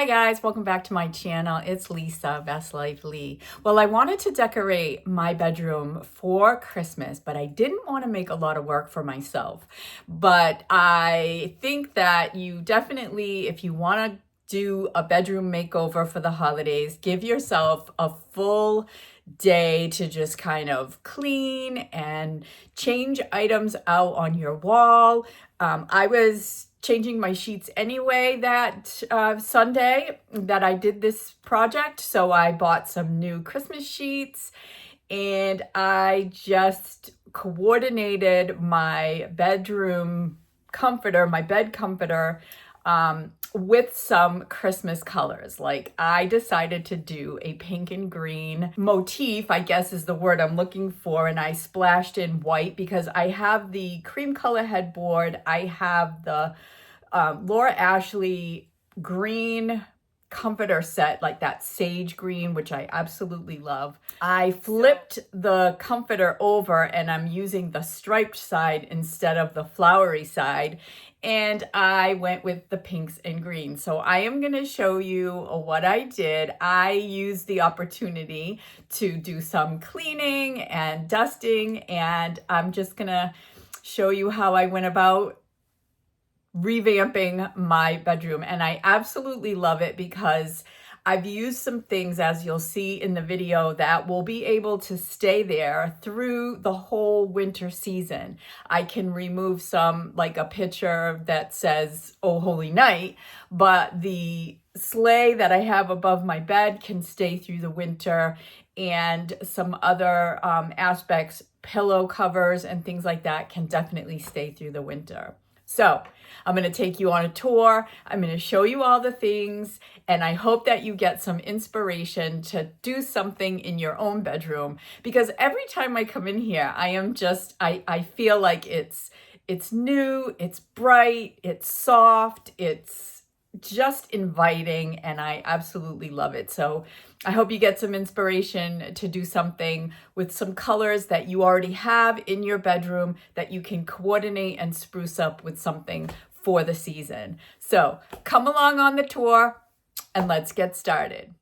Hi guys, welcome back to my channel. It's Lisa, Best Life Lee. Well, I wanted to decorate my bedroom for Christmas, but I didn't want to make a lot of work for myself. But I think that you definitely, if you want to do a bedroom makeover for the holidays, give yourself a full day to just kind of clean and change items out on your wall. I was changing my sheets anyway that Sunday that I did this project. So I bought some new Christmas sheets and I just coordinated my bedroom comforter, my bed comforter, with some Christmas colors. Like I decided to do a pink and green motif, I guess is the word I'm looking for. And I splashed in white because I have the cream color headboard. I have the Laura Ashley green comforter set, like that sage green, which I absolutely love. I flipped the comforter over and I'm using the striped side instead of the flowery side. And I went with the pinks and greens. So I am going to show you what I did. I used the opportunity to do some cleaning and dusting, and I'm just going to show you how I went about revamping my bedroom. And I absolutely love it because I've used some things, as you'll see in the video, that will be able to stay there through the whole winter season. I can remove some, like a picture that says, "Oh Holy Night," but the sleigh that I have above my bed can stay through the winter, and some other aspects, pillow covers and things like that, can definitely stay through the winter. So I'm going to take you on a tour. I'm going to show you all the things, and I hope that you get some inspiration to do something in your own bedroom, because every time I come in here, I feel like it's new, it's bright, it's soft, it's just inviting, and I absolutely love it. So I hope you get some inspiration to do something with some colors that you already have in your bedroom that you can coordinate and spruce up with something for the season. So come along on the tour and let's get started.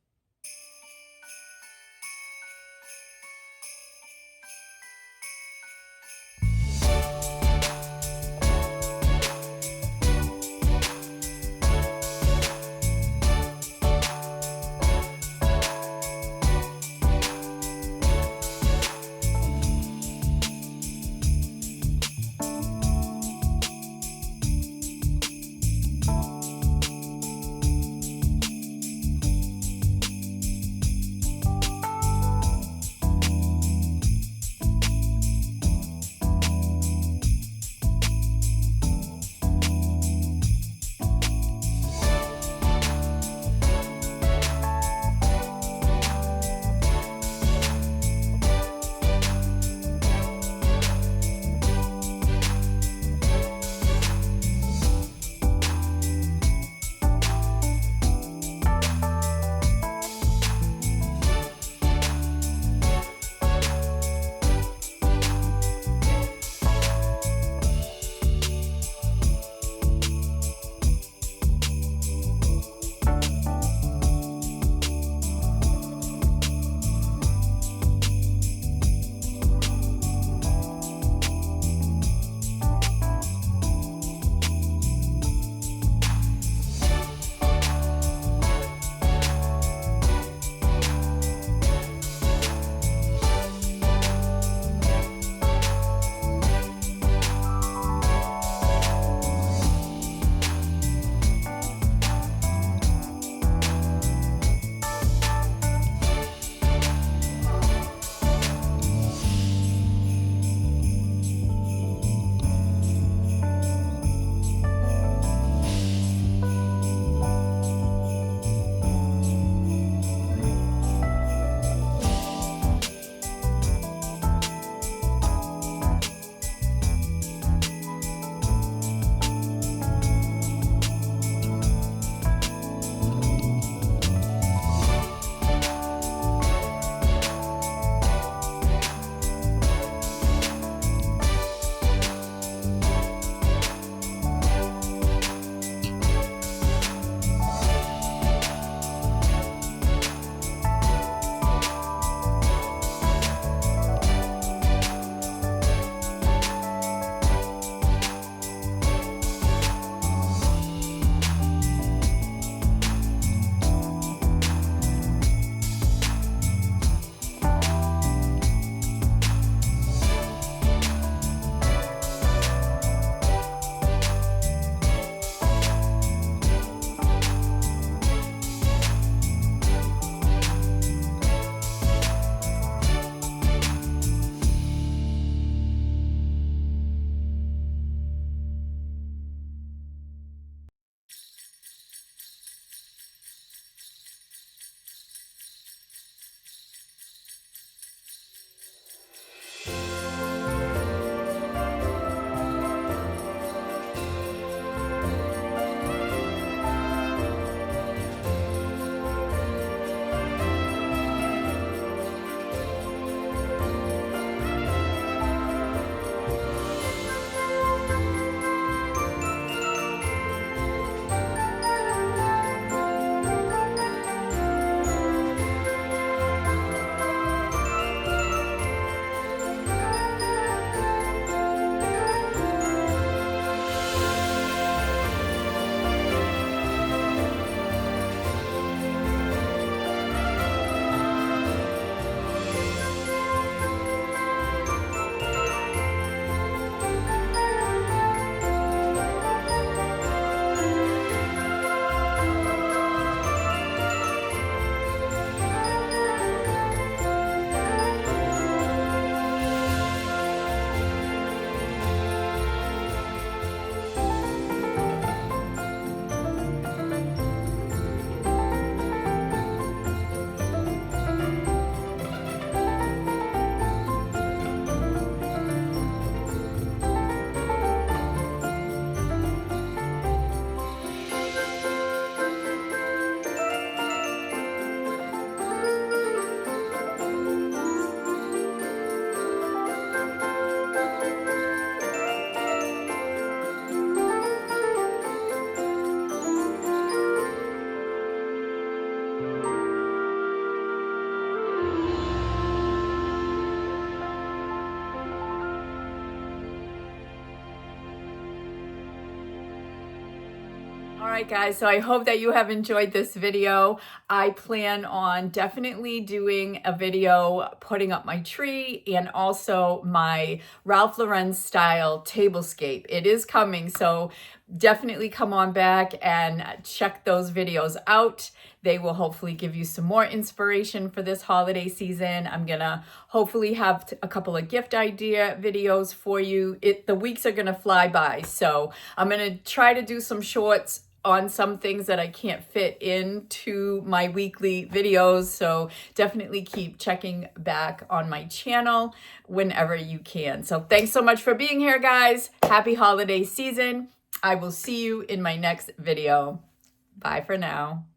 right, guys, so I hope that you have enjoyed this video. I plan on definitely doing a video putting up my tree and also my Ralph Lauren style tablescape. It is coming, so definitely come on back and check those videos out. They will hopefully give you some more inspiration for this holiday season. I'm gonna hopefully have a couple of gift idea videos for you. The weeks are gonna fly by, so I'm gonna try to do some shorts on some things that I can't fit into my weekly videos. So definitely keep checking back on my channel whenever you can. So thanks so much for being here, guys. Happy holiday season. I will see you in my next video. Bye for now.